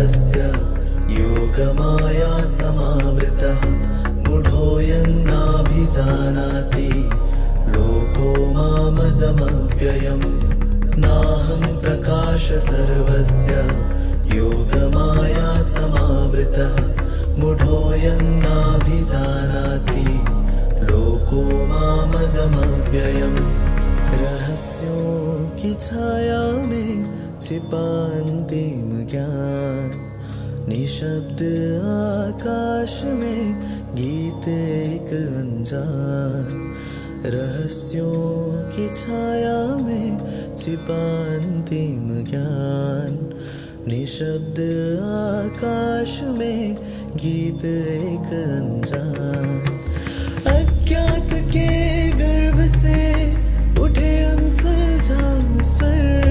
सर्वस्य योगमाया समावृतः मूढोऽयं नाभिजानाति लोको मामजमव्ययम् नाहं प्रकाश सर्वस्य योगमाया समावृतः मूढोऽयं नाभिजानाति लोको मामजमव्ययम् रहस्यों की छाया में छिपा अंतिम ज्ञान निशब्द आकाश में गीत एक अनजान रहस्यों की छाया में छिपा अंतिम ज्ञान निशब्द आकाश में गीत एक अनजान अज्ञात के गर्भ से उठे अनसुलझान स्वर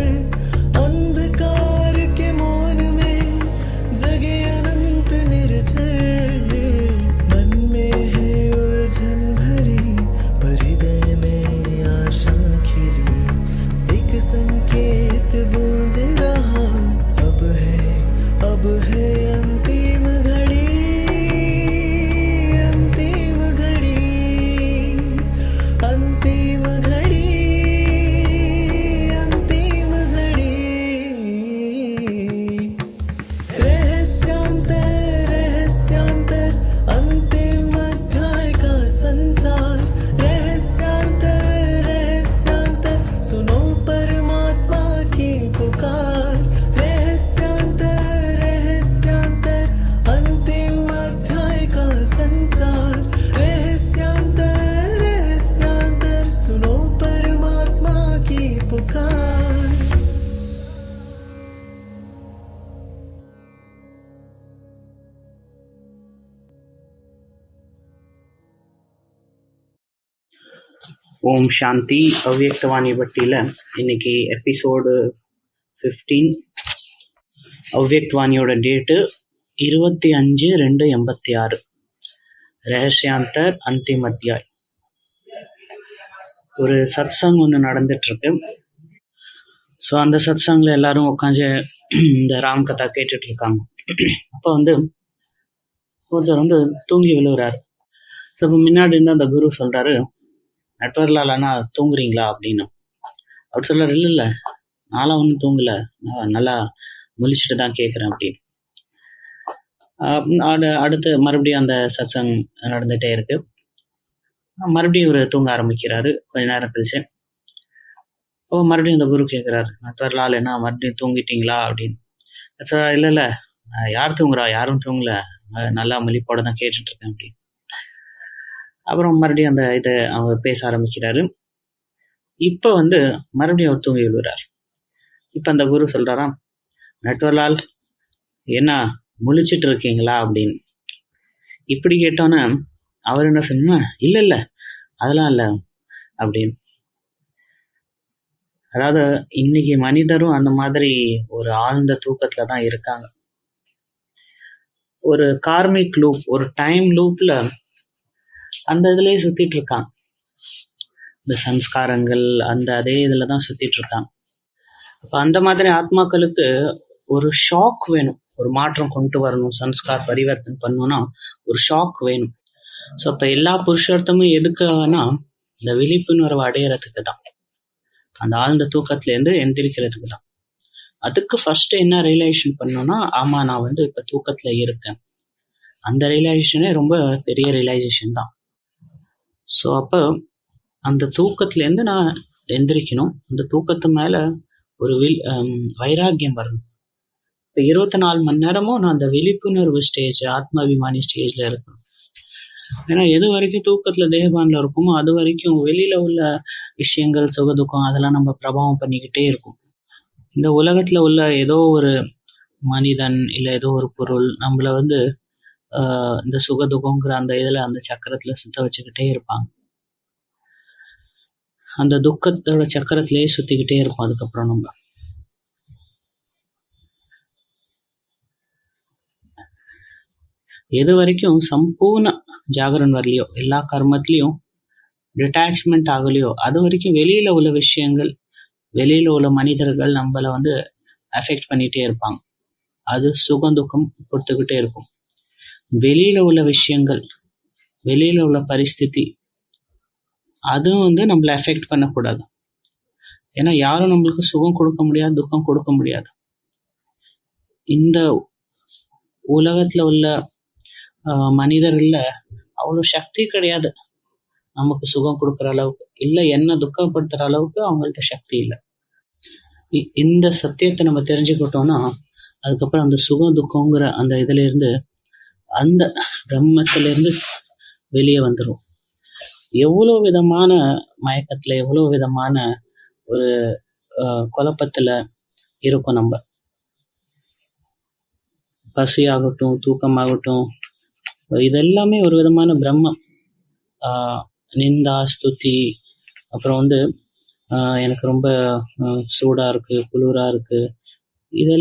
अंधकार के मौन में जगे अनंत निर्झर मन में है उलझन भरी पर हृदय में आशा खिली एक संकेत गूंज रहा अब है अंतिम घड़ी अंतिम घड़ी अंतिम घड़ी अंतिम घड़ी रहस्यांतर अंतिम अध्याय का संचार रहस्यांतर सुनो परमात्मा की पुकार रहस्यांतर अंतिम अध्याय का संचार रहस्यांतर सुनो परमात्मा की पुकार ஓம் சாந்தி. அவ்வியக்தவாணி பட்டியில் இன்னைக்கு எபிசோடு 15. அவ்வியக்தவாணியோட டேட்டு 25/2/86. ரகசியாந்தர் அந்திம் அத்தியாய். ஒரு சத்சங் ஒன்று நடந்துட்டுருக்கு. ஸோ அந்த சத்சங்கில் எல்லாரும் உட்காந்து இந்த ராம் கதா கேட்டுட்டு இருக்காங்க. அப்போ ஒருத்தர் தூங்கி விழுகிறாரு. ஸோ இப்போ முன்னாடி இருந்து அந்த குரு சொல்கிறாரு, நட்வர்லால் அண்ணா தூங்குறீங்களா அப்படின்னு. அவர் சொல்கிறார், இல்லை நான்லாம் ஒன்றும் தூங்கலை, நான் நல்லா முழிச்சுட்டு தான் கேட்குறேன் அப்படின்னு. அடுத்து மறுபடியும் அந்த சத்சங் நடந்துகிட்டே இருக்கு. மறுபடியும் இவர் தூங்க ஆரம்பிக்கிறாரு. கொஞ்ச நேரம் கழிச்சு மறுபடியும் இந்த குரு கேட்குறாரு, நட்வர்லால் என்ன மறுபடியும் தூங்கிட்டீங்களா அப்படின்னு. இல்லை யார் தூங்குறா, யாரும் தூங்கலை, நல்லா முழிப்போட தான் கேட்டுட்ருக்கேன் அப்படின்னு. அப்புறம் மறுபடியும் அந்த இதை அவர் பேச ஆரம்பிக்கிறாரு. இப்போ மறுபடியும் அவர் தூங்கி விழுகிறார். இப்போ அந்த குரு சொல்கிறாராம், நட்வர்லால் என்ன முழிச்சிட்டு இருக்கீங்களா அப்படின்னு. இப்படி கேட்டோன்னே அவர் என்ன சொன்னா, இல்லை அதெல்லாம் இல்லை அப்படின்னு. அதாவது இன்னைக்கு மனிதரும் அந்த மாதிரி ஒரு ஆழ்ந்த தூக்கத்துல தான் இருக்காங்க. ஒரு கார்மிக் லூப், ஒரு டைம் லூப்ல அந்த இதுலயே சுத்திட்டு இருக்காங்க. இந்த சம்ஸ்காரங்கள் அதே இதுல தான் சுத்திட்டு இருக்காங்க. அப்ப அந்த மாதிரி ஆத்மாக்களுக்கு ஒரு ஷாக் வேணும், ஒரு மாற்றம் கொண்டு வரணும், சம்ஸ்கார் பரிவர்த்தனை பண்ணணும்னா ஒரு ஷாக் வேணும். ஸோ அப்ப எல்லா புருஷார்த்தமும் எதுக்குன்னா இந்த விழிப்புணர்வு அடையறதுக்கு தான், அந்த ஆழ்ந்த தூக்கத்துல இருந்து எந்திரிக்கிறதுக்கு தான். அதுக்கு ஃபர்ஸ்ட் என்ன ரியலைசேஷன் பண்ணணும்னா, ஆமா நான் இப்ப தூக்கத்துல இருக்கேன். அந்த ரியலைசேஷனே ரொம்ப பெரிய ரியலைசேஷன் தான். ஸோ அப்போ அந்த தூக்கத்துலேருந்து நான் எந்திரிக்கணும். அந்த தூக்கத்து மேலே ஒரு வைராக்கியம் வரணும். இப்போ 24 மணி நேரமும் நான் அந்த விழிப்புணர்வு ஸ்டேஜ், ஆத்மாபிமானி ஸ்டேஜில் இருக்கணும். ஏன்னா எது வரைக்கும் தூக்கத்தில் தேகபானில் இருக்குமோ அது வரைக்கும் வெளியில் உள்ள விஷயங்கள், சுகதுக்கம் அதெல்லாம் நம்ம பிரபாவம் பண்ணிக்கிட்டே இருக்கும். இந்த உலகத்தில் உள்ள ஏதோ ஒரு மனிதன் இல்லை ஏதோ ஒரு பொருள் நம்மளை இந்த சுகதுக்கங்கிற அந்த இதில் அந்த சக்கரத்தில் சுத்த வச்சுக்கிட்டே இருப்பாங்க. அந்த துக்கத்தோட சக்கரத்திலேயே சுற்றிக்கிட்டே இருக்கும். அதுக்கப்புறம் நம்ம எது வரைக்கும் சம்பூர்ண ஜாகரன் வரலையோ, எல்லா கர்மத்திலையும் டிட்டாச்மெண்ட் ஆகலையோ, அது வரைக்கும் வெளியில் உள்ள விஷயங்கள், வெளியில் உள்ள மனிதர்கள் நம்மளை அஃபெக்ட் பண்ணிகிட்டே இருப்பாங்க. அது சுகம் துக்கம் கொடுத்துக்கிட்டே இருக்கும். வெளியில உள்ள விஷயங்கள், வெளியில உள்ள பரிஸ்திதி, அதுவும் வந்து நம்மளை எஃபெக்ட் பண்ணக்கூடாது. ஏன்னா யாரும் நம்மளுக்கு சுகம் கொடுக்க முடியாது, துக்கம் கொடுக்க முடியாது. இந்த உலகத்துல உள்ள மனிதர்கள்ல அவ்வளோ சக்தி கிடையாது நமக்கு சுகம் கொடுக்குற அளவுக்கு, இல்லை என்ன துக்கப்படுத்துற அளவுக்கு அவங்கள்ட்ட சக்தி இல்லை. இந்த சத்தியத்தை நம்ம தெரிஞ்சுக்கிட்டோம்னா அதுக்கப்புறம் அந்த சுகம் துக்கங்கிற அந்த இதுல இருந்து, அந்த பிரம்மத்திலிருந்து வெளியே வந்துடும். எவ்வளோ விதமான மயக்கத்துல, எவ்வளோ விதமான ஒரு குழப்பத்துல இருக்கும். நம்ம பசியாகட்டும், தூக்கமாகட்டும், இதெல்லாமே ஒரு விதமான பிரம்மம். நிந்தா, ஸ்துதி, அப்புறம் வந்து எனக்கு ரொம்ப சூடா இருக்கு, குளிரா இருக்கு, இது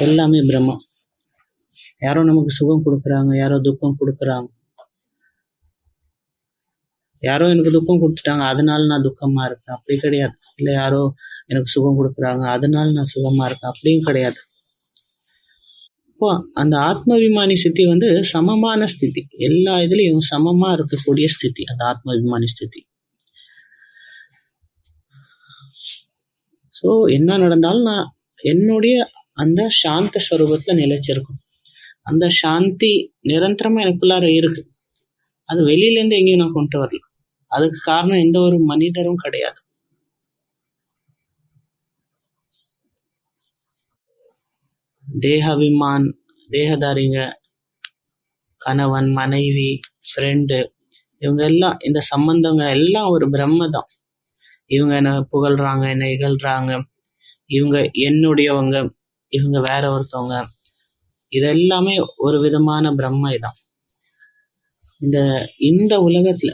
எல்லாமே பிரம்மம். யாரோ நமக்கு சுகம் கொடுக்குறாங்க, யாரோ துக்கம் கொடுக்குறாங்க. யாரோ எனக்கு துக்கம் கொடுத்துட்டாங்க அதனால நான் துக்கமா இருக்கேன், அப்படி கிடையாது. இல்லை யாரோ எனக்கு சுகம் கொடுக்குறாங்க அதனால நான் சுகமா இருக்கேன், அப்படியும் கிடையாது. இப்போ அந்த ஆத்மாபிமானி ஸ்திதி வந்து சமமான ஸ்திதி, எல்லா இதுலயும் சமமா இருக்கக்கூடிய ஸ்திதி அந்த ஆத்மாபிமானி ஸ்திதி. ஸோ என்ன நடந்தாலும் நான் என்னுடைய அந்த சாந்த ஸ்வரூபத்துல நிலைச்சிருக்கும். அந்த சாந்தி நிரந்தரமா எனக்குள்ளார இருக்கு. அது வெளியில இருந்து எங்கேயும் நான் கொண்டு வரல. அதுக்கு காரணம் எந்த ஒரு மனிதரும் கிடையாது. தேகாபிமான், தேகதாரிங்க, கணவன், மனைவி, ஃப்ரெண்டு, இவங்க எல்லாம், இந்த சம்பந்தங்க எல்லாம் ஒரு பிரம்ம தான். இவங்க என்ன புகழ்றாங்க, என்ன இகழ்றாங்க, இவங்க என்னுடையவங்க, இவங்க வேற ஒருத்தவங்க, இதெல்லாமே ஒரு விதமான பிரம்மை தான். இந்த உலகத்துல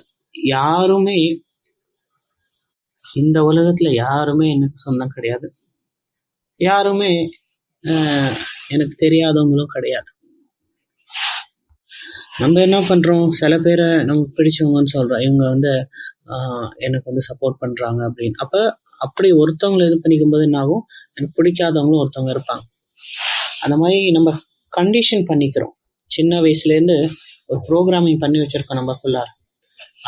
யாருமே எனக்கு சொந்தம் கிடையாது. யாருமே எனக்கு தெரியாதவங்களும் கிடையாது. நம்ம என்ன பண்றோம், சில பேரை நமக்கு பிடிச்சவங்கன்னு சொல்றோம், இவங்க வந்து எனக்கு வந்து சப்போர்ட் பண்றாங்க அப்படின்னு. அப்படி ஒருத்தவங்களை இது பண்ணிக்கும் போது என்ன ஆகும், எனக்கு பிடிக்காதவங்களும் ஒருத்தவங்க இருப்பாங்க. அந்த மாதிரி நம்ம கண்டிஷன் பண்ணிக்கிறோம். சின்ன வயசுல இருந்து ஒரு ப்ரோக்ராமிங் பண்ணி வச்சிருக்கோம் நமக்குள்ளார.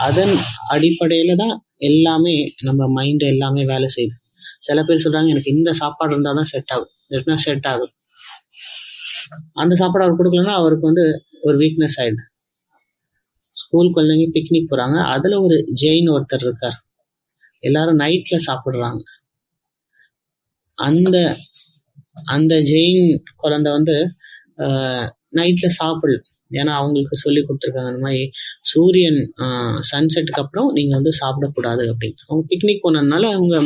அதன் அடிப்படையில தான் எல்லாமே நம்ம மைண்ட் எல்லாமே வேலை செய்யுது. சில பேர் சொல்றாங்க எனக்கு இந்த சாப்பாடு இருந்தால் தான் செட் ஆகும், இல்லைன்னா செட் ஆகும். அந்த சாப்பாடு அவர் கொடுக்கலன்னா அவருக்கு வந்து ஒரு வீக்னஸ் ஆயிடுது. ஸ்கூல் குழந்தைங்க பிக்னிக் போறாங்க, அதுல ஒரு ஜெயின் ஒருத்தர் இருக்கார், எல்லாரும் நைட்ல சாப்பிடுறாங்க. அந்த ஜெயின் குழந்தை வந்து நைட்ல சாப்பிடல. ஏன்னா அவங்களுக்கு சொல்லி கொடுத்துருக்காங்க, இந்த மாதிரி சூரியன் சன்செட்டுக்கு அப்புறம் நீங்க வந்து சாப்பிடக்கூடாது அப்படின்னு. அவங்க பிக்னிக் போனதுனால அவங்க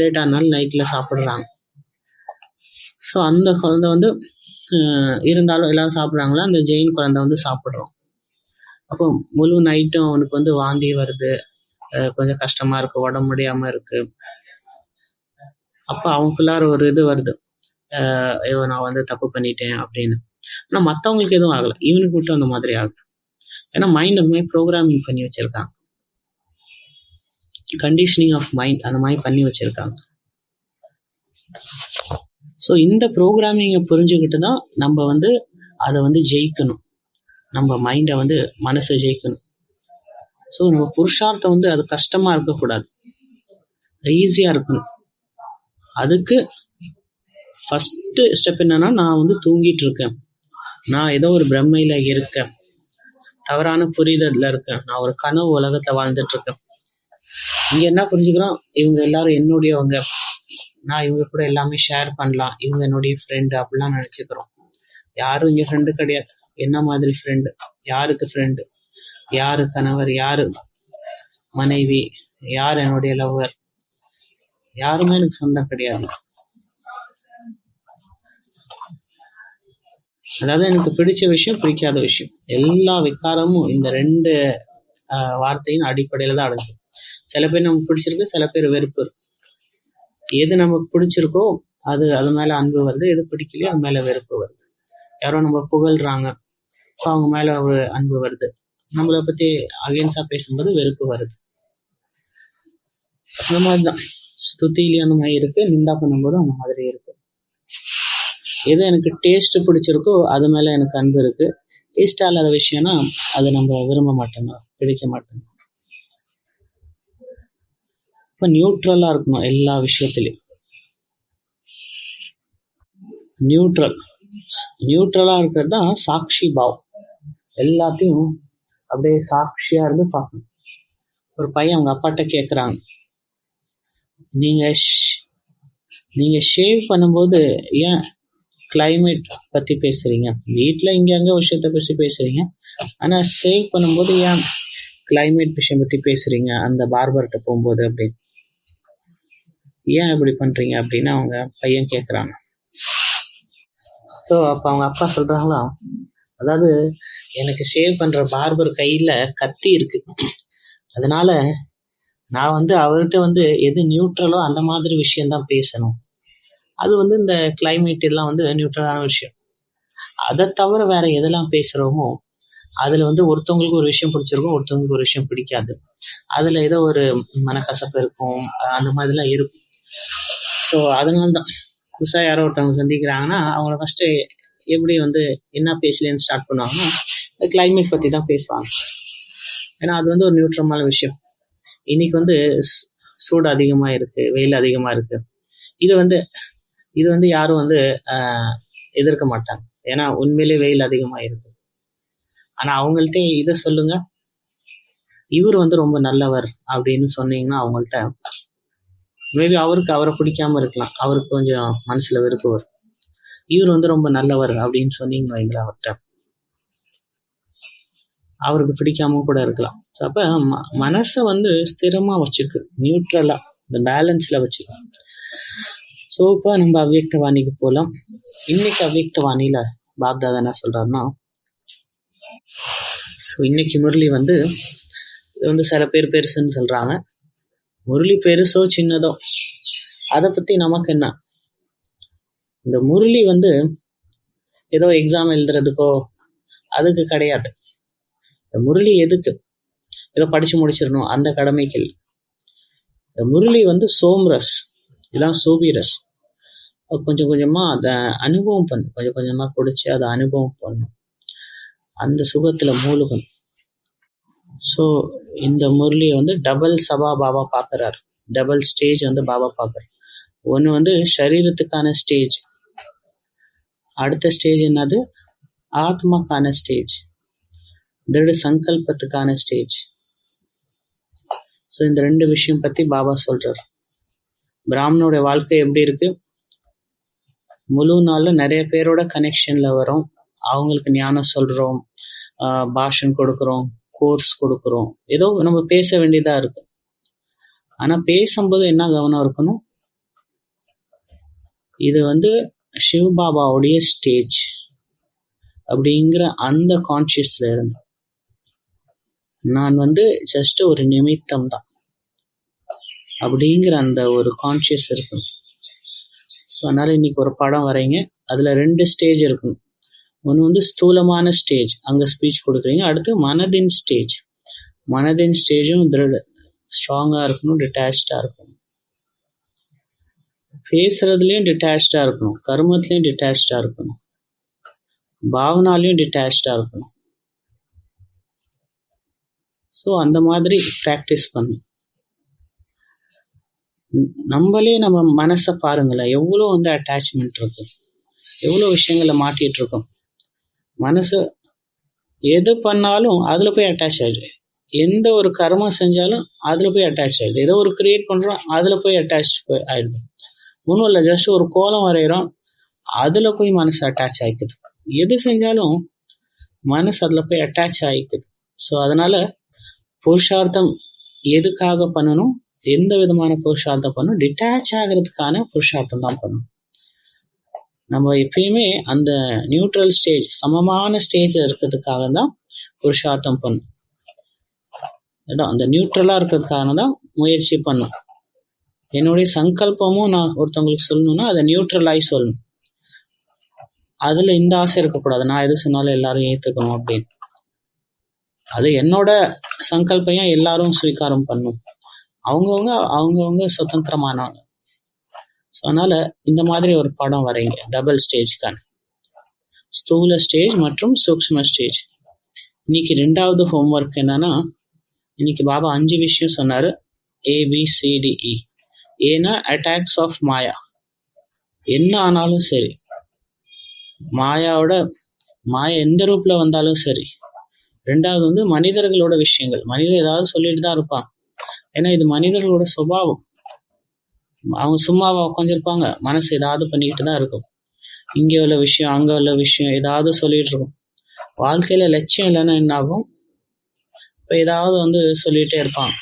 லேட் ஆனாலும் நைட்ல சாப்பிடுறாங்க. ஸோ அந்த குழந்தை வந்து இருந்தாலும் எல்லாரும் சாப்பிட்றாங்களா, அந்த ஜெயின் குழந்தை வந்து சாப்பிட்றோம். அப்போ முழு நைட்டும் அவனுக்கு வந்து வாந்தி வருது, கொஞ்சம் கஷ்டமா இருக்கு, உடம்பு முடியாம இருக்கு. அப்போ அவனுக்குள்ளார ஒரு இது வருது, ஐயோ நான் வந்து தப்பு பண்ணிட்டேன் அப்படின்னு. ஆனால் மற்றவங்களுக்கு எதுவும் ஆகலை, இவனுக்கு மட்டும் அந்த மாதிரி ஆகுது. ஏன்னா மைண்ட் அந்த மாதிரி ப்ரோக்ராமிங் பண்ணி வச்சிருக்காங்க, கண்டிஷனிங் ஆஃப் மைண்ட் அந்த மாதிரி பண்ணி வச்சிருக்காங்க. ஸோ இந்த ப்ரோக்ராமிங்கை புரிஞ்சுக்கிட்டு தான் நம்ம வந்து அதை வந்து ஜெயிக்கணும், நம்ம மைண்டை வந்து மனசை ஜெயிக்கணும். ஸோ நம்ம புருஷார்த்தம் வந்து அது கஷ்டமா இருக்கக்கூடாது, ஈஸியா இருக்கணும். அதுக்கு ஃபர்ஸ்ட் ஸ்டெப் என்னன்னா, நான் வந்து தூங்கிட்டு இருக்கேன், நான் ஏதோ ஒரு பிரம்மையில இருக்கேன், தவறான புரிதல்ல இருக்கேன், நான் ஒரு கனவு உலகத்துல வாழ்ந்துட்டு இருக்கேன். இங்க என்ன புரிஞ்சுக்கிறோம், இவங்க எல்லாரும் என்னுடையவங்க, நான் இவங்க கூட எல்லாமே ஷேர் பண்ணலாம், இவங்க என்னுடைய ஃப்ரெண்டு அப்படிலாம் நினைச்சுக்கிறோம். யாரும் இங்க ஃப்ரெண்டு கிடையாது. என்ன மாதிரி ஃப்ரெண்டு, யாருக்கு ஃப்ரெண்டு, யாரு கணவர், யாரு மனைவி, யார் என்னுடைய லவ்வர், யாருமே எனக்கு சொந்தம் கிடையாது. அதாவது எனக்கு பிடிச்ச விஷயம், பிடிக்காத விஷயம், எல்லா விகாரமும் இந்த ரெண்டு வார்த்தையின் அடிப்படையில தான் அடைஞ்சு. சில பேர் நமக்கு பிடிச்சிருக்கு, சில பேர் வெறுப்பு. எது நமக்கு பிடிச்சிருக்கோ அது மேல அன்பு வருது, எது பிடிக்கலையோ அது மேல வெறுப்பு வருது. யாரோ நம்ம புகழ்றாங்க, அவங்க மேல ஒரு அன்பு வருது, நம்மளை பத்தி அகேன்ஸ்டா பேசும்போது வெறுப்பு வருது. அந்த மாதிரிதான் ஸ்துதியிலையும் அந்த மாதிரி இருக்கு, நிந்தா பண்ணும்போது அந்த மாதிரி இருக்கு. எது எனக்கு டேஸ்ட் பிடிச்சிருக்கோ அது மேலே எனக்கு அன்பு இருக்குது. டேஸ்டாக இல்லாத விஷயம்னா அதை நம்ம விரும்ப மாட்டோங்க, பிடிக்க மாட்டோங்க. இப்போ நியூட்ரலாக இருக்கணும் எல்லா விஷயத்துலையும். நியூட்ரலாக இருக்கிறது தான் சாட்சி பாவம். எல்லாத்தையும் அப்படியே சாட்சியாக இருந்து பார்க்கணும். ஒரு பையன் அவங்க அப்பாட்ட கேட்குறாங்க, நீங்கள் ஷேவ் பண்ணும்போது ஏன் கிளைமேட் பற்றி பேசுகிறீங்க? வீட்டில் இங்கே அங்கே விஷயத்தை பற்றி பேசுகிறீங்க, ஆனால் ஷேவ் பண்ணும்போது ஏன் கிளைமேட் விஷயம் பற்றி பேசுகிறீங்க அந்த பார்பர்கிட்ட போகும்போது அப்படின்னு? ஏன் இப்படி பண்ணுறீங்க அப்படின்னு அவங்க பையன் கேட்குறாங்க. ஸோ அப்போ அவங்க அப்பா சொல்கிறாங்களா, அதாவது எனக்கு ஷேவ் பண்ணுற பார்பர் கையில் கத்தி இருக்குது, அதனால நான் அவர்கிட்ட எது நியூட்ரலோ அந்த மாதிரி விஷயந்தான் பேசணும். அது இந்த கிளைமேட் எல்லாம் நியூட்ரலான விஷயம். அதை தவிர வேற எதெல்லாம் பேசுகிறோமோ அதில் ஒருத்தவங்களுக்கு ஒரு விஷயம் பிடிச்சிருக்கும், ஒருத்தவங்களுக்கு ஒரு விஷயம் பிடிக்காது. அதில் ஏதோ ஒரு மனக்கசப்பு இருக்கும், அந்த மாதிரிலாம் இருக்கும். ஸோ அதனால தான் புதுசாக யாரோ ஒருத்தவங்க சந்திக்கிறாங்கன்னா அவங்கள ஃபஸ்ட்டு எப்படி என்ன பேசலேன்னு ஸ்டார்ட் பண்ணுவாங்கன்னா கிளைமேட் பற்றி தான் பேசுவாங்க. ஏன்னா அது ஒரு நியூட்ரமான விஷயம். இன்னைக்கு சூடு அதிகமாக இருக்குது, வெயில் அதிகமாக இருக்குது. இது யாரும் எதிர்க்க மாட்டாங்க, ஏன்னா உண்மையிலே வெயில் அதிகமாக இருக்கு. ஆனால் அவங்கள்ட்ட இதை சொல்லுங்க, இவர் ரொம்ப நல்லவர் அப்படின்னு சொன்னீங்கன்னா அவங்கள்ட்ட மேபி அவரை பிடிக்காம இருக்கலாம், அவருக்கு கொஞ்சம் மனசுல வெறுப்பு வரும். இவர் ரொம்ப நல்லவர் அப்படின்னு சொன்னீங்க வைங்களா, அவருக்கு பிடிக்காம கூட இருக்கலாம். ஸோ அப்போ மனசை ஸ்திரமாக வச்சுக்கு, நியூட்ரலாக இந்த பேலன்ஸில் வச்சுக்கோ. ஸோ இப்போ நம்ம அவ்வியக்த வாணிக்கு போகலாம். இன்னைக்கு அவ்வியக்த வாணியில் பாப்தாதா என்ன சொல்கிறாருன்னா, ஸோ இன்னைக்கு முரளி சில பேர் பெருசுன்னு சொல்கிறாங்க. முரளி பெருசோ சின்னதோ அதை பற்றி நமக்கு என்ன? இந்த முரளி ஏதோ எக்ஸாம் எழுதுறதுக்கோ அதுக்கு கிடையாது. இந்த முரளி எதுக்கு? ஏதோ படித்து முடிச்சிடணும் அந்த கடமைக்கு இல்லை. இந்த முரளி சோம்ரஸ், இதெல்லாம் சோபிரஸ். கொஞ்சம் கொஞ்சமாக அதை அனுபவம் பண்ணும், கொஞ்சம் கொஞ்சமாக குடிச்சு அதை அனுபவம் பண்ணும், அந்த சுகத்தில் மூழ்கணும். ஸோ இந்த முரளியை டபுள் சபா பாபா பார்க்குறாரு, டபுள் ஸ்டேஜ் பாபா பார்க்குறாரு. ஒன்று சரீரத்துக்கான ஸ்டேஜ், அடுத்த ஸ்டேஜ் என்னது? ஆத்மாக்கான ஸ்டேஜ், திருட சங்கல்பத்துக்கான ஸ்டேஜ். ஸோ இந்த ரெண்டு விஷயம் பற்றி பாபா சொல்கிறார். பிராமணோட வாழ்க்கை எப்படி இருக்கு? முழு நாளில் நிறைய பேரோட கனெக்ஷனில் வரும், அவங்களுக்கு ஞானம் சொல்கிறோம், பாஷன் கொடுக்குறோம், கோர்ஸ் கொடுக்குறோம், ஏதோ நம்ம பேச வேண்டியதாக இருக்கு. ஆனால் பேசும்போது என்ன கவனம் இருக்கணும்? இது சிவபாபாவுடைய ஸ்டேஜ் அப்படிங்கிற அந்த கான்ஷியஸில் இருந்து நான் ஜஸ்ட் ஒரு நிமித்தம் தான் அப்படிங்கிற அந்த ஒரு கான்ஷியஸ் இருக்கணும். ஸோ அதனால் இன்னைக்கு ஒரு படம் வரைங்க, அதில் 2 ஸ்டேஜ் இருக்கணும். ஒன்று ஸ்தூலமான ஸ்டேஜ், அங்கே ஸ்பீச் கொடுக்குறீங்க. அடுத்து மனதின் ஸ்டேஜ். மனதின் ஸ்டேஜும் ஸ்ட்ராங்காக இருக்கணும், டிட்டாச்சாக இருக்கணும். பேசுறதுலேயும் டிட்டாச்சாக இருக்கணும், கர்மத்துலேயும் டிட்டாச்சாக இருக்கணும், பாவனாலையும் டிட்டாச்சாக இருக்கணும். ஸோ அந்த மாதிரி ப்ராக்டிஸ் பண்ணும். நம்மளே நம்ம மனசை பாருங்களேன், எவ்வளோ அட்டாச்மெண்ட் இருக்கு, எவ்வளோ விஷயங்களை மாட்டிகிட்டு இருக்கோம். மனசு எது பண்ணாலும் அதில் போய் அட்டாச் ஆகிடுது. எந்த ஒரு கர்மம் செஞ்சாலும் அதில் போய் அட்டாச் ஆகிடுது. ஏதோ ஒரு கிரியேட் பண்ணுறோம், அதில் போய் அட்டாச் ஆகிடுது. ஒன்றும் இல்லை, ஜஸ்ட் ஒரு கோலம் வரைகிறோம், அதில் போய் மனசு அட்டாச் ஆகிக்குது. எது செஞ்சாலும் மனசு அதில் போய் அட்டாச் ஆகிக்குது. ஸோ அதனால் புருஷார்த்தம் எதுக்காக பண்ணணும்? எந்த விதமான புருஷார்த்தம் பண்ணணும்? டிட்டாச் ஆகிறதுக்கான புருஷார்த்தம் தான் பண்ணணும். நம்ம எப்பயுமே அந்த நியூட்ரல் ஸ்டேஜ், சமமான ஸ்டேஜில் இருக்கிறதுக்காக தான் புருஷார்த்தம் பண்ணும். அந்த நியூட்ரலாக இருக்கிறதுக்காக தான் முயற்சி பண்ணும். என்னுடைய சங்கல்பமும் நான் ஒருத்தவங்களுக்கு சொல்லணும்னா அதை நியூட்ரலாகி சொல்லணும். அதில் இந்த ஆசை இருக்கக்கூடாது, நான் எது சொன்னாலும் எல்லாரும் ஏற்றுக்கணும் அப்படின்னு. அது என்னோட சங்கல்பையும் எல்லாரும் ஸ்வீகாரம் பண்ணும். அவங்கவுங்க சுதந்திரமானவங்க. ஸோ ஸோ அதனால் இந்த மாதிரி ஒரு படம் வரைங்க டபுள் ஸ்டேஜ்க்கான ஸ்தூல ஸ்டேஜ் மற்றும் சூக்ஷ்ம ஸ்டேஜ். இன்னைக்கு 2வது ஹோம்ஒர்க் என்னன்னா, இன்னைக்கு பாபா 5 விஷயம் சொன்னார். ABCDE. ஏன்னா அட்டாக்ஸ் ஆஃப் மாயா, என்ன ஆனாலும் சரி, மாயா எந்த ரூப்பில் வந்தாலும் சரி. 2வது வந்து மனிதர்களோட விஷயங்கள், மனிதர் ஏதாவது சொல்லிட்டு தான் இருப்பான். ஏன்னா இது மனிதர்களோட சுபாவம். அவங்க சும்மாவா உட்காந்துருப்பாங்க, மனசு ஏதாவது பண்ணிக்கிட்டு தான் இருக்கும். இங்கே உள்ள விஷயம் அங்கே உள்ள விஷயம் ஏதாவது சொல்லிட்டு இருக்கும். வாழ்க்கையில் லட்சியம் இல்லைன்னா என்ன ஆகும்? இப்போ ஏதாவது வந்து சொல்லிகிட்டே இருப்பாங்க.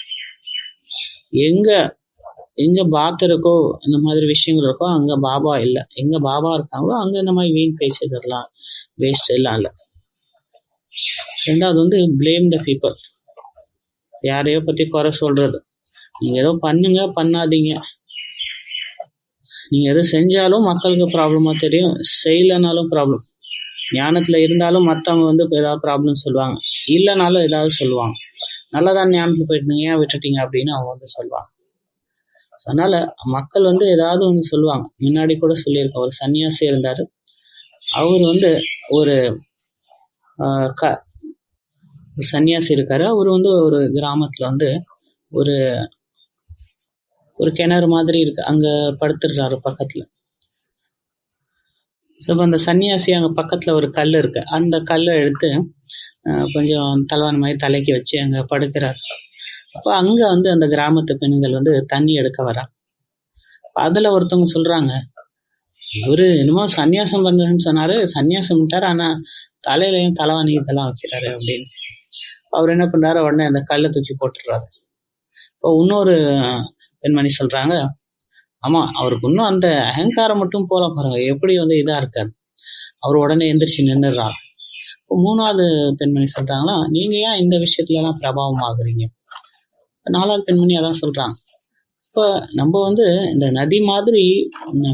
எங்கே பாத் இருக்கோ, இந்த மாதிரி விஷயங்கள் இருக்கோ, அங்கே பாபா இல்லை. எங்கே பாபா இருக்காங்களோ அங்கே இந்த மாதிரி வீண் பேச்சு இதெல்லாம் வேஸ்ட் எல்லாம் இல்லை. 2வது வந்து blame the people. யாரையோ பற்றி குறை சொல்கிறது. நீங்கள் ஏதோ பண்ணுங்க, பண்ணாதீங்க. நீங்கள் எது செஞ்சாலும் மக்களுக்கு ப்ராப்ளமாக தெரியும், செய்யலைனாலும் ப்ராப்ளம். ஞானத்தில் இருந்தாலும் மற்றவங்க வந்து ஏதாவது ப்ராப்ளம் சொல்லுவாங்க, இல்லைனாலும் ஏதாவது சொல்லுவாங்க. நல்லதான் ஞானத்தில் போயிட்டு ஏன் விட்டுட்டீங்க அப்படின்னு அவங்க வந்து சொல்லுவாங்க. ஸோ அதனால் மக்கள் வந்து ஏதாவது ஒன்று சொல்லுவாங்க. முன்னாடி கூட சொல்லியிருக்கேன், ஒரு சன்னியாசி இருந்தார். அவர் வந்து ஒரு சன்னியாசி இருக்காரு. அவர் வந்து ஒரு கிராமத்தில் வந்து ஒரு கிணறு மாதிரி இருக்கு, அங்கே படுத்துடுறாரு பக்கத்தில். ஸோ இப்போ அந்த சன்னியாசி அங்கே பக்கத்தில் ஒரு கல் இருக்கு, அந்த கல்லை எடுத்து கொஞ்சம் தலைவான மாதிரி தலைக்கு வச்சு அங்கே படுக்கிறார். அப்போ அங்கே வந்து அந்த கிராமத்து பெண்கள் வந்து தண்ணி எடுக்க வராங்க. அதில் ஒருத்தவங்க சொல்கிறாங்க, இவர் என்னமோ சன்னியாசம் பண்ணுறேன்னு சொன்னார், சன்னியாசம் பண்ணிட்டார், ஆனால் தலையிலையும் தலைவாணி இதெல்லாம் வைக்கிறாரு அப்படின்னு. அவர் என்ன பண்ணுறாரு, உடனே அந்த கல்லை தூக்கி போட்டுடுறாரு. இப்போ இன்னொரு பெண்மணி சொல்கிறாங்க, ஆமாம் அவருக்கு இன்னும் அந்த அகங்காரம் மட்டும் போல பாருங்க, எப்படி வந்து இதாக இருக்காரு. அவர் உடனே எந்திரிச்சு நின்றுடுறாரு. இப்போ 3வது பெண்மணி சொல்கிறாங்களா, நீங்கள் ஏன் இந்த விஷயத்துலலாம் பிரபாவம் ஆகுறீங்க? 4வது பெண்மணி அதான் சொல்கிறாங்க, இப்போ நம்ம வந்து இந்த நதி மாதிரி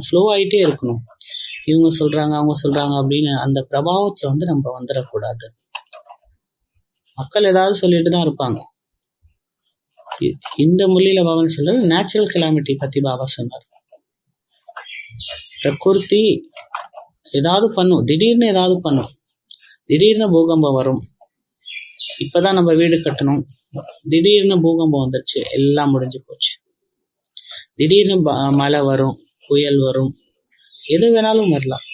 ஃப்ளோ ஆகிட்டே இருக்கணும். இவங்க சொல்கிறாங்க அவங்க சொல்கிறாங்க அப்படின்னு அந்த பிரபாவத்தில் வந்து நம்ம வந்துடக்கூடாது. மக்கள் ஏதாவது சொல்லிட்டு தான் இருப்பாங்க. இந்த மொழியில பாபான்னு சொல்றாரு, நேச்சுரல் கெலாமிட்டி பற்றி பாபா சொன்னார். பிரகிருதி ஏதாவது பண்ணும், திடீர்னு ஏதாவது பண்ணும். திடீர்னு பூகம்பம் வரும். இப்போதான் நம்ம வீடு கட்டணும், திடீர்னு பூகம்பம் வந்துருச்சு, எல்லாம் முடிஞ்சு போச்சு. திடீர்னு மழை வரும், புயல் வரும், எது வேணாலும் வரலாம்.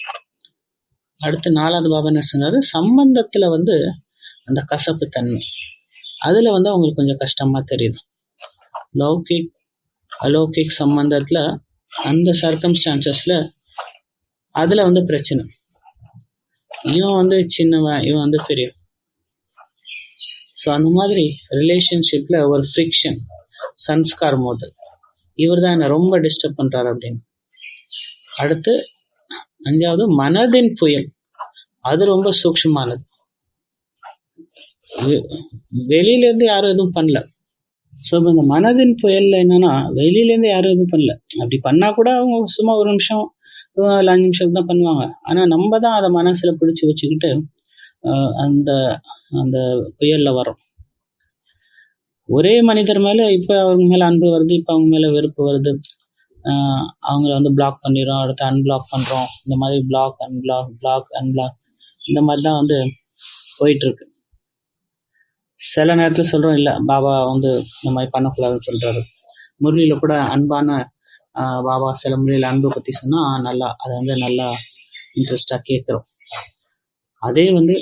அடுத்து 4வது பாபா என்ன சொன்னாரு, சம்பந்தத்தில் வந்து அந்த கசப்பு தன்மை, அதில் வந்து அவங்களுக்கு கொஞ்சம் கஷ்டமாக தெரியுது. லௌகிக் அலௌகிக் சம்பந்தத்தில் அந்த சர்க்கம்ஸ்டான்சஸில் அதில் வந்து பிரச்சனை. இவன் வந்து சின்னவன், இவன் வந்து பெரியவன். ஸோ அந்த மாதிரி ரிலேஷன்ஷிப்பில் ஒரு ஃப்ரிக்ஷன், சன்ஸ்கார் மோதல், இவர் தான் என்னை ரொம்ப டிஸ்டர்ப் பண்ணுறாரு அப்படின்னு. அடுத்து 5வது மனதின் புயல், அது ரொம்ப சூக்ஷ்மமானது. வெளியிலேருந்து யாரும் எதுவும் பண்ணல. ஸோ இப்போ இந்த மனதின் புயலில் என்னன்னா, வெளியிலேருந்து யாரும் எதுவும் பண்ணல. அப்படி பண்ணால் கூட அவங்க சும்மா ஒரு நிமிஷம் இல்லை 5 நிமிஷத்துக்கு தான் பண்ணுவாங்க. ஆனால் நம்ம தான் அதை மனசில் பிடிச்சி வச்சுக்கிட்டு அந்த அந்த புயலில் வரோம். ஒரே மனிதர் மேலே இப்போ அவங்க மேலே அன்பு வருது, இப்போ அவங்க மேலே வெறுப்பு வருது. அவங்கள வந்து பிளாக் பண்ணிடுறோம், அடுத்து அன்பிளாக் பண்ணுறோம். இந்த மாதிரி பிளாக் அன்பிளாக் இந்த மாதிரி தான் வந்து போயிட்டுருக்கு. சில நேரத்தில் சொல்கிறோம், இல்லை பாபா வந்து இந்த மாதிரி பண்ணக்கூடாதுன்னு சொல்கிறாரு. முரளியில் கூட அன்பான பாபா சில முறையில் அன்பை பற்றி சொன்னால் நல்லா, அதை வந்து நல்லா இன்ட்ரெஸ்டாக கேட்குறோம். அதே வந்து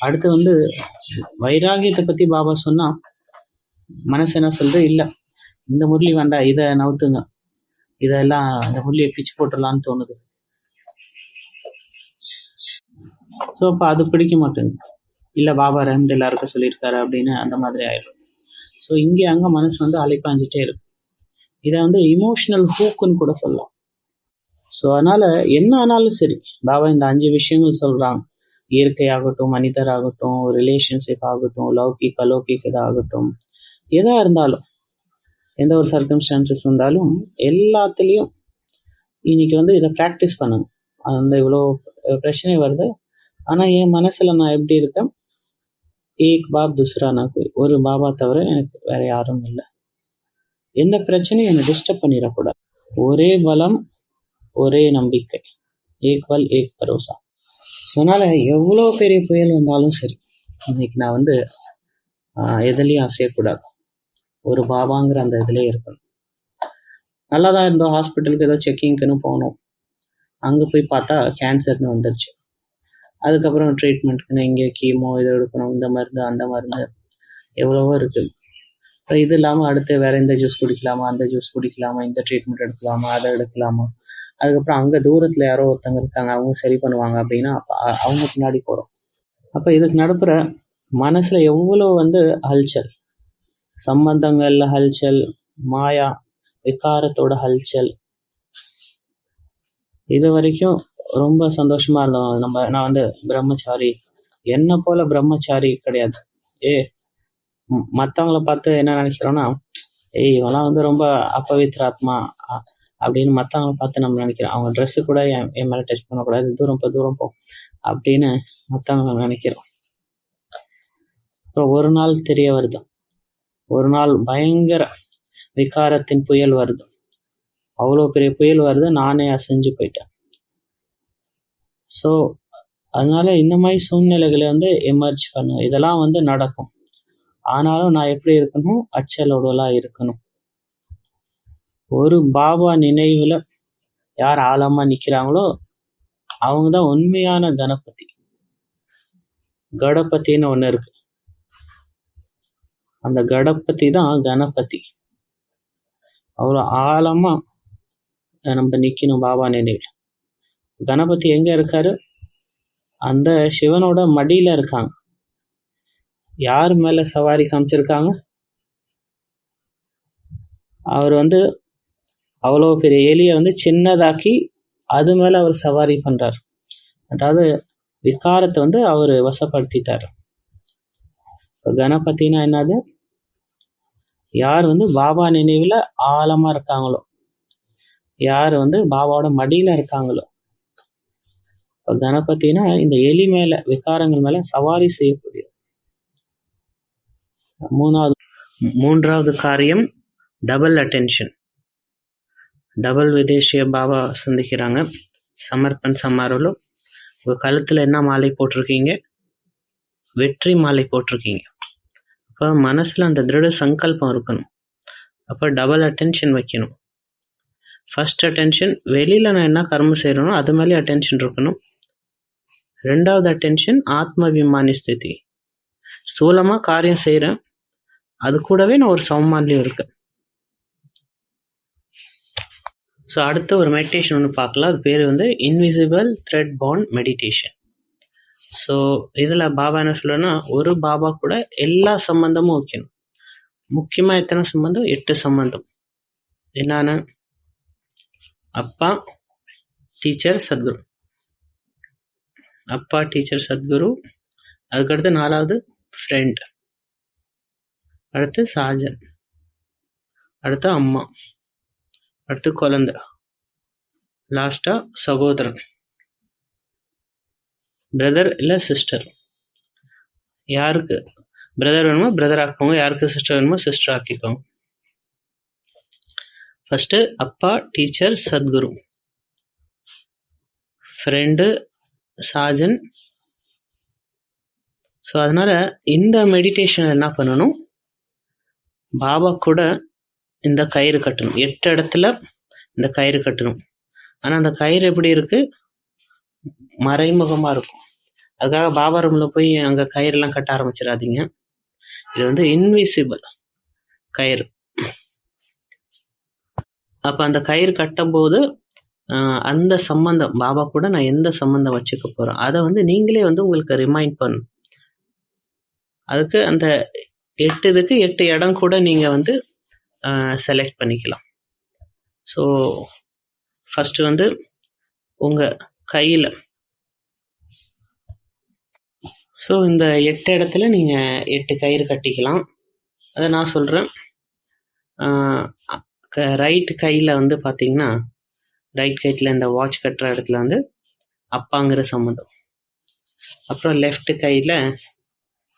அடுத்து வந்து வைராகியத்தை பற்றி பாபா சொன்னால் மனசு என்ன சொல்கிறது, இல்லை இந்த முரளி வேண்டாம், இதை நவுத்துங்க, இதெல்லாம் இந்த முரளியை பிச்சு போட்டுடலான்னு தோணுது. ஸோ அப்போ அது பிடிக்க மாட்டேங்குது. இல்லை பாபா ரஹ்மத் எல்லாருக்கும் சொல்லியிருக்காரு அப்படின்னு அந்த மாதிரி ஆயிடும். ஸோ இங்கே அங்கே மனசு வந்து அலைப்பாஞ்சிட்டே இருக்கும். இதை வந்து இமோஷனல் ஹூக்குன்னு கூட சொல்லலாம். ஸோ அதனால் என்ன ஆனாலும் சரி, பாபா இந்த 5 விஷயங்கள் சொல்கிறாங்க. இயற்கையாகட்டும், மனிதராகட்டும், ரிலேஷன்ஷிப் ஆகட்டும், லௌகிக் அலௌகிக் இதாகட்டும், எதாக இருந்தாலும், எந்த ஒரு சர்க்கம்ஸ்டான்சஸ் வந்தாலும் எல்லாத்துலேயும் இன்னைக்கு வந்து இதை ப்ராக்டிஸ் பண்ணணும். அந்த இவ்வளோ பிரச்சனை வருது, ஆனால் என் மனசில் நான் எப்படி இருக்கேன், ஏக் பாப் துஸ்ரா நான் போய், ஒரு பாபா தவிர எனக்கு வேறு யாரும் இல்லை. எந்த பிரச்சனையும் என்னை டிஸ்டர்ப் பண்ணிடக்கூடாது. ஒரே பலம், ஒரே நம்பிக்கை, ஏக்வல் ஏக் பரோசா. ஸோ அதனால் எவ்வளோ பெரிய புயல் வந்தாலும் சரி, இன்னைக்கு நான் வந்து எதுலேயும் அசையக்கூடாது. ஒரு பாபாங்கிற அந்த இதிலே இருக்கணும். நல்லா தான் இருந்தோம், ஹாஸ்பிட்டலுக்கு ஏதோ செக்கிங்க்குன்னு போனோம். அங்கே போய் பார்த்தா கேன்சர்னு வந்துருச்சு. அதுக்கப்புறம் ட்ரீட்மெண்ட்டுக்குன்னு இங்கே கீமோ இது எடுக்கணும், இந்த மருந்து அந்த மருந்து எவ்வளவோ இருக்குது. அப்புறம் இது இல்லாமல் அடுத்து வேறு இந்த ஜூஸ் குடிக்கலாமா, அந்த ஜூஸ் குடிக்கலாமா, இந்த ட்ரீட்மெண்ட் எடுக்கலாமா, அதை எடுக்கலாமா. அதுக்கப்புறம் அங்கே தூரத்தில் யாரோ ஒருத்தங்க இருக்காங்க, அவங்க சரி பண்ணுவாங்க அப்படின்னா அப்போ அவங்க பின்னாடி போகிறோம். அப்போ இதுக்கு நடுப்புற மனசில் எவ்வளோ வந்து ஹல்ச்சல், சம்பந்தங்கள்ல ஹல்ச்சல், மாயா விகாரத்தோட ஹல்ச்சல். இது வரைக்கும் ரொம்ப சந்தோஷமா இருந்தோம். நான் வந்து பிரம்மச்சாரி, என்ன போல பிரம்மச்சாரி கிடையாது. மற்றவங்கள பார்த்து என்ன நினைக்கிறோன்னா, இவெல்லாம் வந்து ரொம்ப அப்பவித்ராத்மா அப்படின்னு மற்றவங்கள பார்த்து நம்ம நினைக்கிறோம். அவங்க ட்ரெஸ்ஸு கூட என் மேலே டச் பண்ணக்கூடாது, தூரம் போ அப்படின்னு மற்றவங்க நினைக்கிறோம். அப்புறம் ஒரு நாள் தெரிய வருது, ஒரு நாள் பயங்கர விகாரத்தின் புயல் வருது. அவ்வளோ பெரிய புயல் வருது, நானே அசைஞ்சு போயிட்டேன். ஸோ அதனால இந்த மாதிரி சூழ்நிலைகளை வந்து எமர்ஜ் பண்ணும். இதெல்லாம் வந்து நடக்கும். ஆனாலும் நான் எப்படி இருக்கணும், அச்சலோடலாம் இருக்கணும். ஒரு பாபா நினைவில் யார் ஆழமாக நிற்கிறாங்களோ அவங்க தான் உண்மையான கணபதி. கடபத்தின்னு ஒன்று இருக்கு, அந்த கடபதி தான் கணபதி. அவ்வளோ ஆழமாக நம்ம நிற்கணும் பாபா நினைவில். கணபதி எங்கே இருக்காரு? அந்த சிவனோட மடியில் இருக்காங்க. யார் மேலே சவாரி காமிச்சிருக்காங்க? அவர் வந்து அவ்வளோ பெரிய எலியை வந்து சின்னதாக்கி அது மேலே அவர் சவாரி பண்ணுறார். அதாவது விகாரத்தை வந்து அவர் வசப்படுத்திட்டார். இப்போ கணபதினா என்னது? யார் வந்து பாபா நினைவில் ஆழமாக இருக்காங்களோ, யார் வந்து பாபாவோட மடியில் இருக்காங்களோ. இப்போ கணபதினா இந்த எலி மேலே, விகாரங்கள் மேலே சவாரி செய்யக்கூடிய. மூன்றாவது காரியம் டபுள் அட்டென்ஷன். டபுள் விதேஷிய பாபா சந்திக்கிறாங்க சமர்ப்பன் சமாரோல. உங்கள் கழுத்தில் என்ன மாலை போட்டிருக்கீங்க? வெற்றி மாலை போட்டிருக்கீங்க. அப்போ மனசில் அந்த திருட சங்கல்பம் இருக்கணும். அப்போ டபுள் அட்டென்ஷன் வைக்கணும். ஃபர்ஸ்ட் அட்டென்ஷன் வெளியில் நான் என்ன கர்மம் செய்கிறேனோ அது மேலே அட்டென்ஷன் இருக்கணும். ரெண்டாவது அட்டென்ஷன் ஆத்மபிமானி ஸ்திதி. ஸ்தூலமாக காரியம் செய்கிறேன், அது கூடவே நான் ஒரு சமமான்லையும் இருக்கேன். ஸோ அடுத்த ஒரு மெடிடேஷன் ஒன்று பார்க்கலாம். அது பேர் வந்து invisible thread bond meditation. So இதில் பாபா என்ன சொல்லுன்னா, ஒரு பாபா கூட எல்லா சம்பந்தமும் வைக்கணும். முக்கியமாக எத்தனை சம்பந்தம்? 8 சம்பந்தம். என்னென்ன? அப்பா, டீச்சர், சத்குரு. அப்பா, டீச்சர், சத்குரு. அதுக்கடுத்து 4வது ஃப்ரெண்ட், அடுத்து சாஜன், அடுத்து அம்மா, அடுத்து குழந்தை, லாஸ்ட்டாக சகோதரன், பிரதர் இல்லை சிஸ்டர். யாருக்கு பிரதர் வேணுமோ பிரதர் ஆக்கிக்கோங்க, யாருக்கு சிஸ்டர் வேணுமோ சிஸ்டர் ஆக்கிக்கோங்க. ஃபஸ்ட்டு அப்பா, டீச்சர், சத்குரு, ஃப்ரெண்டு, சாஜன். ஸோ அதனால் இந்த மெடிடேஷன் என்ன பண்ணணும், பாபா கூட இந்த கயிறு கட்டணும். 8 இடத்துல இந்த கயிறு கட்டணும். ஆனால் அந்த கயிறு எப்படி இருக்குது? மறைமுகமாக இருக்கும். அதுக்காக பாபா ரூமில் போய் அங்கே கயிறுலாம் கட்ட ஆரம்பிச்சிடாதீங்க. இது வந்து இன்விசிபிள் கயிறு. அப்போ அந்த கயிறு கட்டும்போது அந்த சம்பந்தம், பாபா கூட நான் எந்த சம்பந்தம் வச்சுக்க போகிறேன், அதை வந்து நீங்களே வந்து உங்களுக்கு ரிமைண்ட் பண்ணணும். அதுக்கு அந்த 8 இடம் கூட நீங்கள் வந்து செலக்ட் பண்ணிக்கலாம். ஸோ ஃபஸ்ட்டு வந்து உங்கள் கையில், ஸோ இந்த 8 இடத்துல நீங்கள் 8 கயிறு கட்டிக்கலாம். அதை நான் சொல்கிறேன். ரைட் கையில் வந்து பார்த்தீங்கன்னா, ரைட் கையில் இந்த வாட்ச் கட்டுற இடத்துல வந்து அப்பாங்கிற சம்மந்தம். அப்புறம் லெஃப்ட் கையில்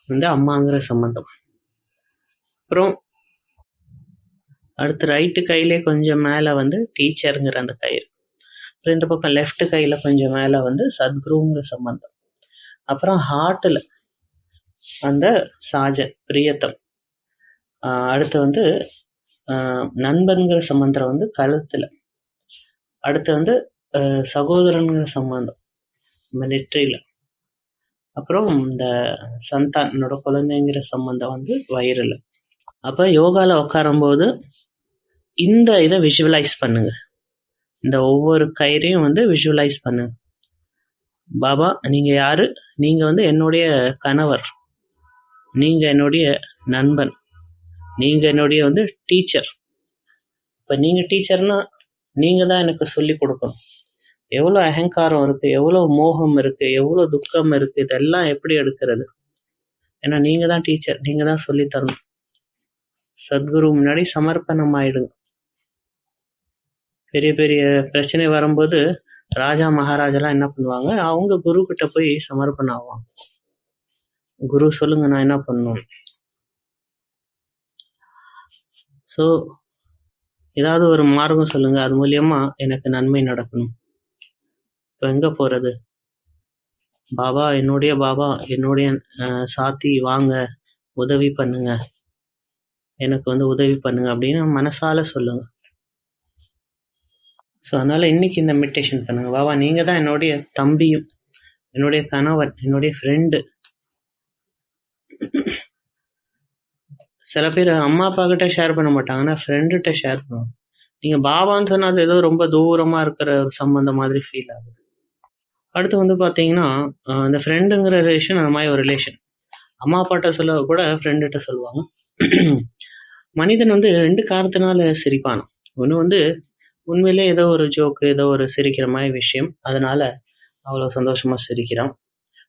வந்து அம்மாங்கிற சம்மந்தம். அப்புறம் அடுத்து ரைட்டு கையிலே கொஞ்சம் மேலே வந்து டீச்சருங்கிற அந்த கயிறு. அப்புறம் இந்த பக்கம் லெஃப்ட் கையில் கொஞ்சம் மேலே வந்து சத்குருங்கிற சம்பந்தம். அப்புறம் ஹார்ட்டில் அந்த சாஜன் பிரியத்தம். அடுத்து வந்து நண்பன்கிற சம்பந்தம் வந்து கழுத்தில். அடுத்து வந்து சகோதரன்கிற சம்பந்தம் நம்ம நெற்றியில். அப்புறம் இந்த சந்தான் என்னோட குழந்தைங்கிற சம்பந்தம் வந்து வயிறில். அப்போ யோகாவில் உட்காரும்போது இந்த இதை விஷுவலைஸ் பண்ணுங்க. இந்த ஒவ்வொரு கயிறையும் வந்து விஷுவலைஸ் பண்ணுங்க. பாபா, நீங்கள் யாரு? நீங்கள் வந்து என்னுடைய கணவர், நீங்கள் என்னுடைய நண்பன், நீங்கள் என்னுடைய வந்து டீச்சர். இப்போ நீங்கள் டீச்சர்னா நீங்கள் தான் எனக்கு சொல்லி கொடுக்கணும். எவ்வளோ அகங்காரம் இருக்குது, எவ்வளோ மோகம் இருக்குது, எவ்வளோ துக்கம் இருக்குது, இதெல்லாம் எப்படி எடுக்கிறது? ஏன்னா நீங்கள் தான் டீச்சர், நீங்கள் தான் சொல்லித்தரணும். சத்குரு முன்னாடி சமர்ப்பணம் ஆயிடுங்க. பெரிய பெரிய பிரச்சனை வரும்போது ராஜா மகாராஜெல்லாம் என்ன பண்ணுவாங்க, அவங்க குரு கிட்ட போய் சமர்ப்பணம் ஆவாங்க. குரு சொல்லுங்க நான் என்ன பண்ணணும். ஸோ ஏதாவது ஒரு மார்க்கம் சொல்லுங்க, அது மூலியமா எனக்கு நன்மை நடக்கணும். இப்போ எங்கே போகிறது? பாபா என்னுடைய சாத்தி வாங்க, உதவி பண்ணுங்க, எனக்கு வந்து உதவி பண்ணுங்க அப்படின்னு மனசால சொல்லுங்க. ஸோ அதனால் இன்னைக்கு இந்த மெடிடேஷன் பண்ணுங்க. பாபா, நீங்கள் தான் என்னுடைய தம்பியும், என்னுடைய கணவன், என்னுடைய ஃப்ரெண்டு. சில பேர் அம்மா அப்பா கிட்ட ஷேர் பண்ண மாட்டாங்க, ஆனால் ஃப்ரெண்டுகிட்ட ஷேர் பண்ணுவாங்க. நீங்கள் பாபான்னு சொன்னால் அது ஏதோ ரொம்ப தூரமாக இருக்கிற ஒரு சம்பந்தம் மாதிரி ஃபீல் ஆகுது. அடுத்து வந்து பார்த்தீங்கன்னா, இந்த ஃப்ரெண்டுங்கிற ரிலேஷன் அந்த மாதிரி ஒரு ரிலேஷன். அம்மா அப்பாட்ட சொல்ல கூட ஃப்ரெண்டுகிட்ட சொல்லுவாங்க. மனிதன் வந்து 2 காரணத்தினால சிரிப்பான். ஒன்று வந்து உண்மையிலே ஏதோ ஒரு ஜோக்கு, ஏதோ ஒரு சிரிக்கிற மாதிரி விஷயம், அதனால அவ்வளோ சந்தோஷமாக சிரிக்கிறான்.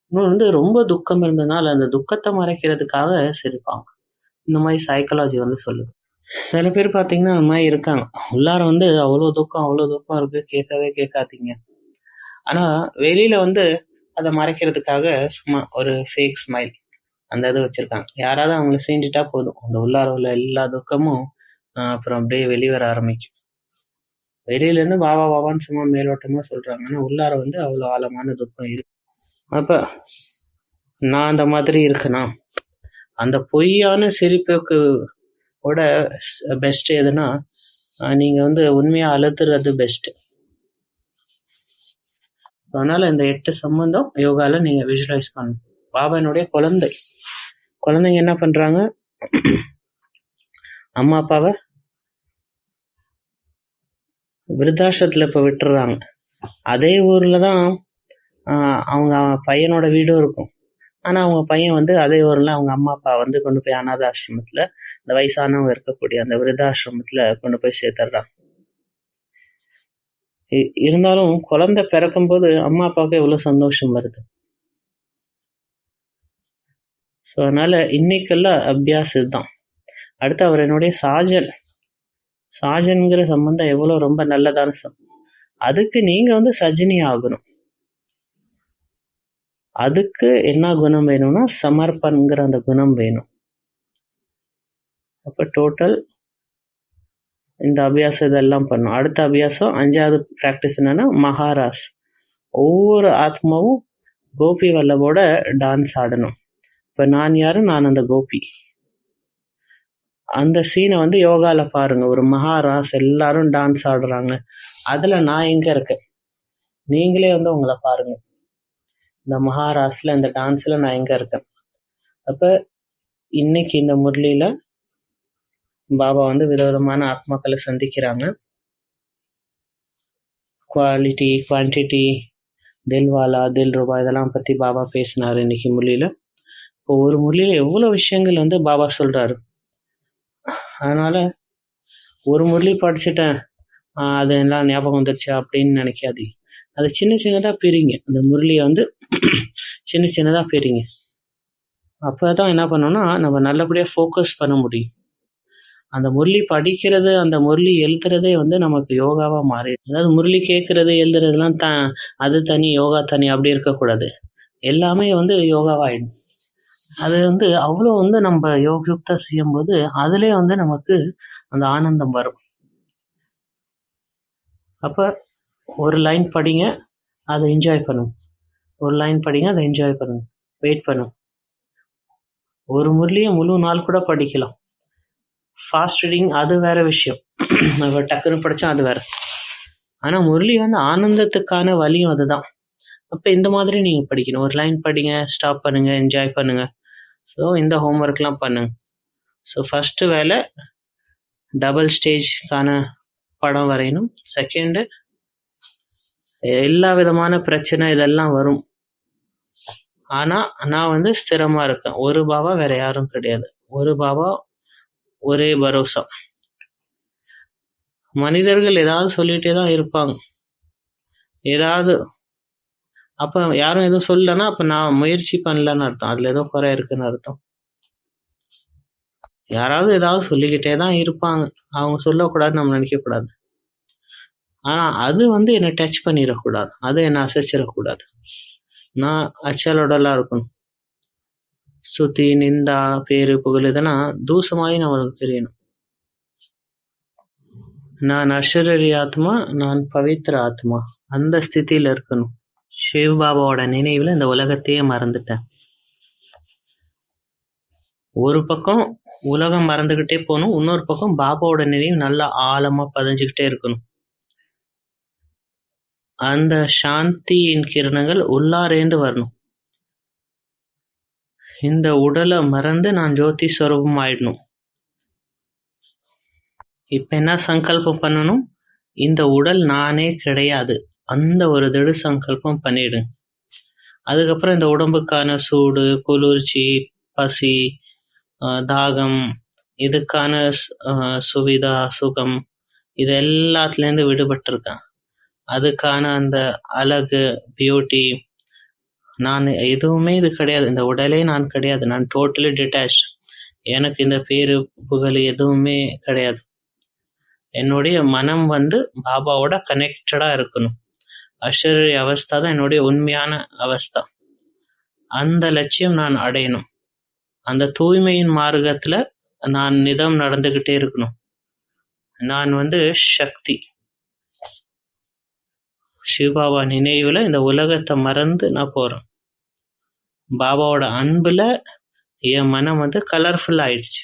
இன்னொன்று வந்து ரொம்ப துக்கம் இருந்ததுனால அந்த துக்கத்தை மறைக்கிறதுக்காக சிரிப்பாங்க. இந்த மாதிரி சைக்காலஜி வந்து சொல்லுது. சில பேர் பார்த்தீங்கன்னா அந்த மாதிரி இருக்காங்க. உள்ளார வந்து அவ்வளோ துக்கம் இருக்குது, கேட்கவே கேட்காதீங்க. ஆனால் வெளியில் வந்து அதை மறைக்கிறதுக்காக சும்மா ஒரு ஃபேக் ஸ்மைல் அந்த இது வச்சுருக்காங்க. யாராவது அவங்கள சீண்டிட்டா போதும், அந்த உள்ளார உள்ள எல்லா துக்கமும் அப்புறம் அப்படியே வெளிவர ஆரம்பிக்கும். வெளியிலேருந்து பாபான்னு சும்மா மேலோட்டமாக சொல்கிறாங்க, ஆனால் உள்ளார வந்து அவ்வளோ ஆழமான துக்கம் இருக்கு. அப்போ நான் அந்த மாதிரி இருக்கேனா? அந்த பொய்யான சிரிப்புக்கு ஓட பெஸ்ட்டு எதுனா, நீங்கள் வந்து உண்மையாக அழுத்துறது பெஸ்ட்டு. அதனால் இந்த 8 சம்பந்தம் யோகாவில் நீங்கள் விஷுவலைஸ் பண்ணணும். பாபானுடைய குழந்தைங்க என்ன பண்ணுறாங்க, அம்மா அப்பாவை விருத்தாசிரமத்தில் இப்போ விட்டுறாங்க. அதே ஊரில் தான் அவங்க பையனோட வீடும் இருக்கும். ஆனால் அவங்க பையன் வந்து அதே ஊரில் அவங்க அம்மா அப்பா வந்து கொண்டு போய் அநாத ஆசிரமத்தில், இந்த வயசானவங்க இருக்கக்கூடிய அந்த விருத்தாசிரமத்தில் கொண்டு போய் சேர்த்துட்றாங்க. இருந்தாலும் குழந்தை பிறக்கும்போது அம்மா அப்பாவுக்கு எவ்வளோ சந்தோஷம் வருது. ஸோ அதனால் இன்னைக்கெல்லாம் அபியாசம் தான். அடுத்து அவர் என்னுடைய சாஜன்கிற சம்பந்தம் எவ்வளோ ரொம்ப நல்லதான அதுக்கு நீங்கள் வந்து சஜினி ஆகணும். அதுக்கு என்ன குணம் வேணும்னா சமர்ப்பன்கிற அந்த குணம் வேணும். அப்போ டோட்டல் இந்த அபியாசம் இதெல்லாம் பண்ணும். அடுத்த அபியாசம் 5வது ப்ராக்டிஸ் என்னன்னா மகாராஸ். ஒவ்வொரு ஆத்மாவும் கோபி வல்லபோட டான்ஸ் ஆடணும். இப்போ நான் யாரு? நான் அந்த கோபி. அந்த சீனை வந்து யோகாவில் பாருங்க. ஒரு மகாராஸ் எல்லாரும் டான்ஸ் ஆடுறாங்க, அதில் நான் எங்கே இருக்கேன்? நீங்களே வந்து உங்களை பாருங்க. இந்த மகாராஸில் இந்த டான்ஸில் நான் எங்கே இருக்கேன்? அப்போ இன்னைக்கு இந்த முரளியில் பாபா வந்து விதவிதமான ஆத்மாக்களை சந்திக்கிறாங்க. குவாலிட்டி, குவான்டிட்டி, தில்வாலா, தில்ருபா இதெல்லாம் பற்றி பாபா பேசினார் இன்னைக்கு முரளியில். இப்போ ஒரு முரளியில் எவ்வளோ விஷயங்கள் வந்து பாபா சொல்கிறாரு. அதனால் ஒரு முரளி படிச்சுட்டேன், அது எல்லாம் ஞாபகம் வந்துடுச்சு அப்படின்னு நினைக்காதீங்க. அது சின்ன சின்னதாக பிரிங்க. அந்த முரளியை வந்து சின்ன சின்னதாக பிரிங்க. அப்போ தான் என்ன பண்ணோன்னா நம்ம நல்லபடியாக ஃபோக்கஸ் பண்ண முடியும். அந்த முரளி படிக்கிறது, அந்த முரளி எழுதுறதே வந்து நமக்கு யோகாவாக மாறிடும். அதாவது முரளி கேட்குறது எழுதுறதுலாம் அது தனி, யோகா தனி அப்படி இருக்கக்கூடாது. எல்லாமே வந்து யோகாவாகிடும். அது வந்து அவ்வளோ வந்து நம்ம யோகயுக்தா செய்யும்போது அதிலே வந்து நமக்கு அந்த ஆனந்தம் வரும். அப்போ ஒரு லைன் படிங்க, அதை என்ஜாய் பண்ணுங்க. ஒரு லைன் படிங்க, அதை என்ஜாய் பண்ணுங்க. வெயிட் பண்ணுங்க. ஒரு முரளியை முழு நாள் கூட படிக்கலாம். ஃபாஸ்ட் ரீடிங் அது வேற விஷயம். நம்ம டக்குன்னு படித்தா அது வேற. ஆனால் முரளி வந்து ஆனந்தத்துக்கான வழியும் அதுதான். அப்போ இந்த மாதிரி நீங்கள் படிக்கணும். ஒரு லைன் படிங்க, ஸ்டாப் பண்ணுங்கள், என்ஜாய் பண்ணுங்கள். ஸோ இந்த ஹோம்ஒர்க்லாம் பண்ணுங்க. ஸோ ஃபஸ்ட்டு வேலை டபுள் ஸ்டேஜ்க்கான படம் வரையணும். செகண்டு, எல்லா விதமான பிரச்சனை இதெல்லாம் வரும், ஆனால் நான் வந்து ஸ்திரமாக இருக்கேன். ஒரு பாபா வேற யாரும் கிடையாது. ஒரு பாபா, ஒரே பரோசா. மனிதர்கள் ஏதாவது சொல்லிகிட்டே தான் இருப்பாங்க. ஏதாவது அப்போ யாரும் எதுவும் சொல்லலைன்னா அப்போ நான் முயற்சி பண்ணலன்னு அர்த்தம். அதில் ஏதோ குறை இருக்குன்னு அர்த்தம். யாராவது ஏதாவது சொல்லிக்கிட்டே தான் இருப்பாங்க. அவங்க சொல்லக்கூடாதுன்னு நம்ம நினைக்கக்கூடாது. ஆனால் அது வந்து என்னை டச் பண்ணிடக்கூடாது, அது என்னை அசைச்சிடக்கூடாது. நான் அச்சலோடலாம் இருக்கணும். சுத்தி, நிந்தா, பேரு, புகழ் இதெல்லாம் தூசமாகி நம்மளுக்கு தெரியணும். நான் அஷரரி ஆத்மா, நான் பவித்ர ஆத்மா, அந்த ஸ்திதியில் இருக்கணும். சிவ் பாபாவோட நினைவில் இந்த உலகத்தையே மறந்துட்டேன். ஒரு பக்கம் உலகம் மறந்துக்கிட்டே போகணும், இன்னொரு பக்கம் பாபாவோட நினைவு நல்லா ஆழமாக பதிஞ்சுக்கிட்டே இருக்கணும். அந்த சாந்தியின் கிரணங்கள் உள்ளாரேந்து வரணும். இந்த உடலை மறந்து நான் ஜோதி ஸ்வரூபம் ஆயிடணும். இப்போ என்ன சங்கல்பம் பண்ணணும்? இந்த உடல் நானே கிடையாது, அந்த ஒரு திடு சங்கல்பம் பண்ணிடுங்க. அதுக்கப்புறம் இந்த உடம்புக்கான சூடு, குளிர்ச்சி, பசி, தாகம், இதுக்கான சுவிதா, சுகம், இது எல்லாத்துலேருந்து விடுபட்டிருக்கேன். அதுக்கான அந்த அழகு, பியூட்டி, நான் எதுவுமே இது கிடையாது. இந்த உடலே நான் கிடையாது. நான் டோட்டலி டிட்டாச். எனக்கு இந்த பேரு, புகழ் எதுவுமே கிடையாது. என்னுடைய மனம் வந்து பாபாவோட கனெக்டடாக இருக்கணும். அஷரரி அவஸ்தா தான் என்னுடைய உண்மையான அவஸ்தா. அந்த லட்சியம் நான் அடையணும். அந்த தூய்மையின் மார்க்கத்தில் நான் நிதம் நடந்துக்கிட்டே இருக்கணும். நான் வந்து சக்தி. சிவபாபா நினைவில் இந்த உலகத்தை மறந்து நான் போகிறேன். பாபாவோட அன்பில் என் மனம் வந்து கலர்ஃபுல் ஆயிடுச்சு.